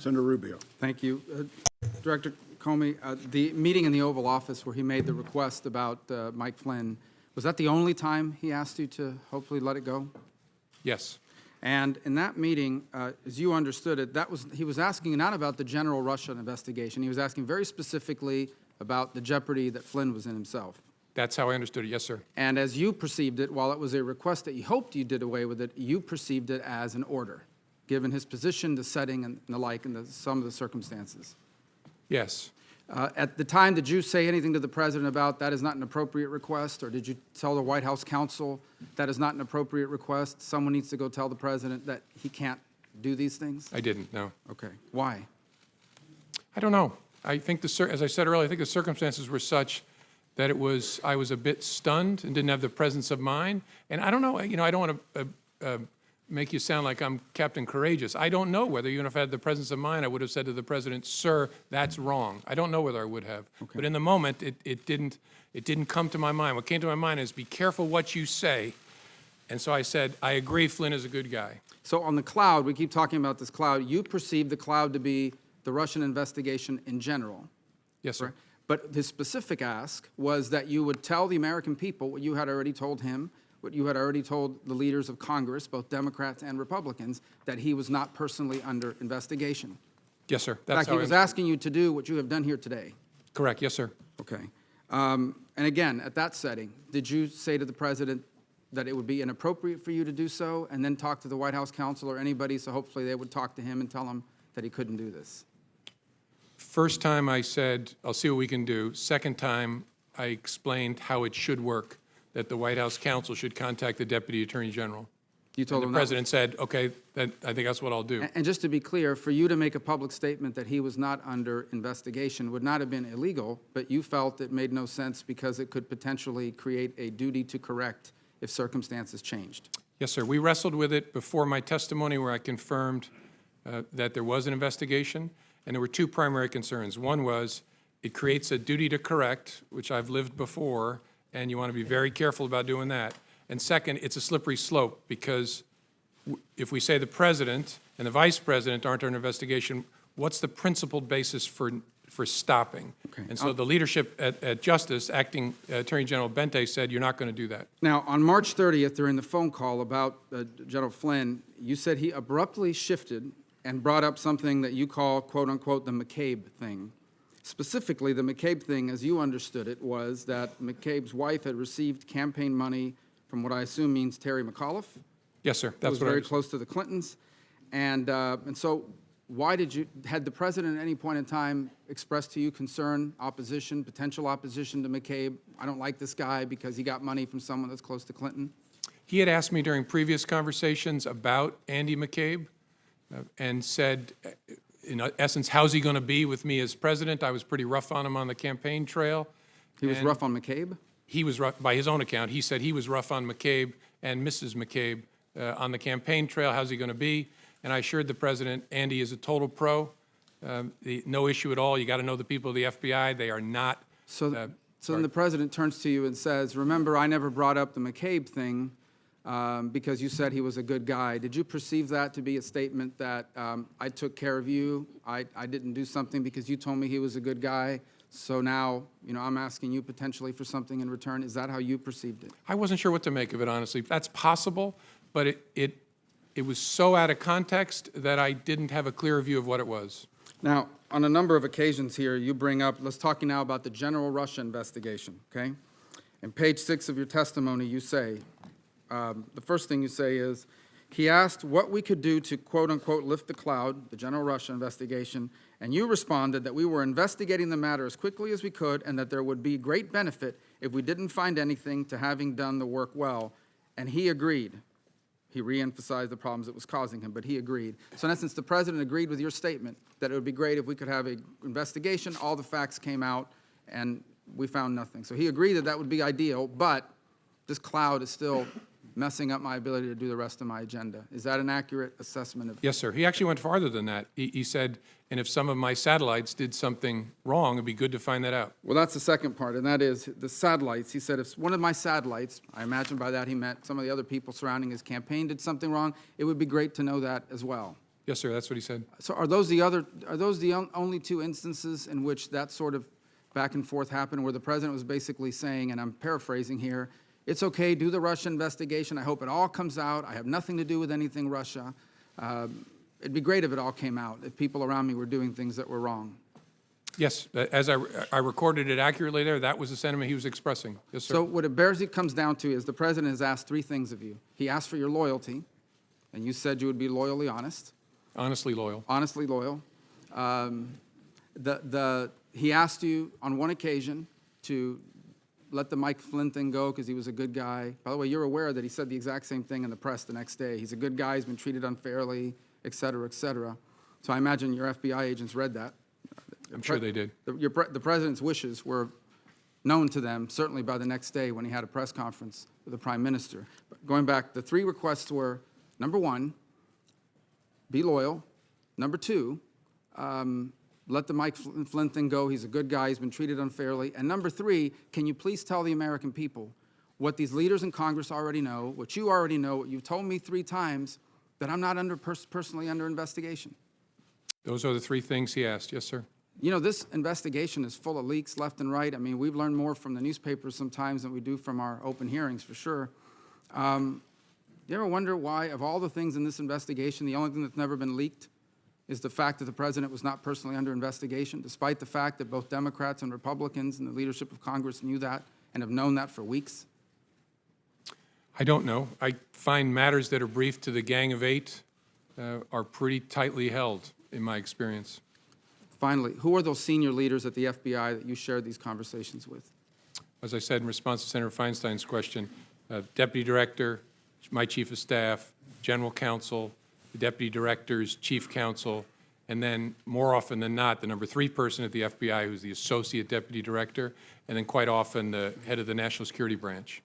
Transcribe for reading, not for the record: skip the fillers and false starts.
Senator Rubio. Thank you. Director Comey, the meeting in the Oval Office where he made the request about Mike Flynn, was that the only time he asked you to hopefully let it go? Yes. And in that meeting, as you understood it, he was asking not about the general Russia investigation. He was asking very specifically about the jeopardy that Flynn was in himself. That's how I understood it. Yes, sir. And as you perceived it, while it was a request that you hoped you did away with it, you perceived it as an order, given his position, the setting, and the like, and some of the circumstances. Yes. At the time, did you say anything to the president about that is not an appropriate request, or did you tell the White House counsel that is not an appropriate request? Someone needs to go tell the president that he can't do these things? I didn't, no. Okay. Why? I don't know. I think, as I said earlier, I think the circumstances were such that I was a bit stunned and didn't have the presence of mind. And I don't know, I don't want to make you sound like I'm Captain Courageous. I don't know whether, even if I had the presence of mind, I would have said to the president, sir, that's wrong. I don't know whether I would have. Okay. But in the moment, it didn't come to my mind. What came to my mind is be careful what you say. And so I said, I agree Flynn is a good guy. So on the cloud, we keep talking about this cloud. You perceive the cloud to be the Russian investigation in general. Yes, sir. Right? But his specific ask was that you would tell the American people what you had already told him, what you had already told the leaders of Congress, both Democrats and Republicans, that he was not personally under investigation. Yes, sir. In fact, he was asking you to do what you have done here today. Correct. Yes, sir. Okay. And again, at that setting, did you say to the president that it would be inappropriate for you to do so, and then talk to the White House counsel or anybody, so hopefully they would talk to him and tell him that he couldn't do this? First time I said, I'll see what we can do. Second time, I explained how it should work, that the White House counsel should contact the Deputy Attorney General. You told him the president said, okay, I think that's what I'll do. And just to be clear, for you to make a public statement that he was not under investigation would not have been illegal, but you felt it made no sense because it could potentially create a duty to correct if circumstances changed. Yes, sir. We wrestled with it before my testimony where I confirmed that there was an investigation, and there were two primary concerns. One was it creates a duty to correct, which I've lived before, and you want to be very careful about doing that. And second, it's a slippery slope because if we say the president and the vice president aren't under investigation, what's the principled basis for stopping? Okay. And so the leadership at Justice, Acting Attorney General Bente, said you're not going to do that. Now, on March 30th, during the phone call about General Flynn, you said he abruptly shifted and brought up something that you call, quote unquote, the McCabe thing. Specifically, the McCabe thing, as you understood it, was that McCabe's wife had received campaign money from what I assume means Terry McAuliffe. Yes, sir. That's was very close to the Clintons. And so why had the president at any point in time expressed to you concern, opposition, potential opposition to McCabe? I don't like this guy because he got money from someone that's close to Clinton. He had asked me during previous conversations about Andy McCabe and said, in essence, how's he going to be with me as president? I was pretty rough on him on the campaign trail. He was rough on McCabe? He was rough, by his own account. He said he was rough on McCabe and Mrs. McCabe on the campaign trail. How's he going to be? And I assured the president, Andy is a total pro. No issue at all. You got to know the people of the FBI. They are not. So then the president turns to you and says, remember, I never brought up the McCabe thing because you said he was a good guy. Did you perceive that to be a statement that I took care of you, I didn't do something because you told me he was a good guy, so now, I'm asking you potentially for something in return? Is that how you perceived it? I wasn't sure what to make of it, honestly. That's possible, but it was so out of context that I didn't have a clear view of what it was. Now, on a number of occasions here, you bring up, let's talk now about the general Russia investigation, okay? In page 6 of your testimony, you say, the first thing you say is, he asked what we could do to, quote unquote, lift the cloud, the general Russia investigation, and you responded that we were investigating the matter as quickly as we could and that there would be great benefit if we didn't find anything to having done the work well, and he agreed. He reemphasized the problems it was causing him, but he agreed. So in essence, the president agreed with your statement that it would be great if we could have an investigation, all the facts came out, and we found nothing. So he agreed that that would be ideal, but this cloud is still messing up my ability to do the rest of my agenda. Is that an accurate assessment of? Yes, sir. He actually went farther than that. He said, and if some of my satellites did something wrong, it'd be good to find that out. Well, that's the second part, and that is the satellites. He said if one of my satellites, I imagine by that he meant some of the other people surrounding his campaign did something wrong, it would be great to know that as well. Yes, sir, that's what he said. So are those the only two instances in which that sort of back and forth happened, where the president was basically saying, and I'm paraphrasing here, it's okay, do the Russia investigation, I hope it all comes out, I have nothing to do with anything Russia. It'd be great if it all came out, if people around me were doing things that were wrong. Yes, as I recorded it accurately there, that was the sentiment he was expressing. Yes, sir. So what it comes down to is the president has asked three things of you. He asked for your loyalty, and you said you would be loyally honest. Honestly loyal. Honestly loyal. He asked you on one occasion to let the Mike Flynn thing go because he was a good guy. By the way, you're aware that he said the exact same thing in the press the next day. He's a good guy, he's been treated unfairly, et cetera, et cetera. So I imagine your FBI agents read that. I'm sure they did. The president's wishes were known to them, certainly by the next day when he had a press conference with the prime minister. But going back, the three requests were, number one, be loyal. Number two, let the Mike Flynn thing go. He's a good guy. He's been treated unfairly. And number three, can you please tell the American people what these leaders in Congress already know, what you already know, what you've told me 3 times, that I'm not personally under investigation? Those are the 3 things he asked. Yes, sir. You know, this investigation is full of leaks left and right. I mean, we've learned more from the newspapers sometimes than we do from our open hearings, for sure. You ever wonder why, of all the things in this investigation, the only thing that's never been leaked is the fact that the president was not personally under investigation, despite the fact that both Democrats and Republicans in the leadership of Congress knew that and have known that for weeks? I don't know. I find matters that are briefed to the Gang of 8 are pretty tightly held, in my experience. Finally, who are those senior leaders at the FBI that you shared these conversations with? As I said in response to Senator Feinstein's question, Deputy Director, my Chief of Staff, General Counsel, the Deputy Director's Chief Counsel, and then more often than not, the number 3 person at the FBI who's the Associate Deputy Director, and then quite often the head of the National Security Branch.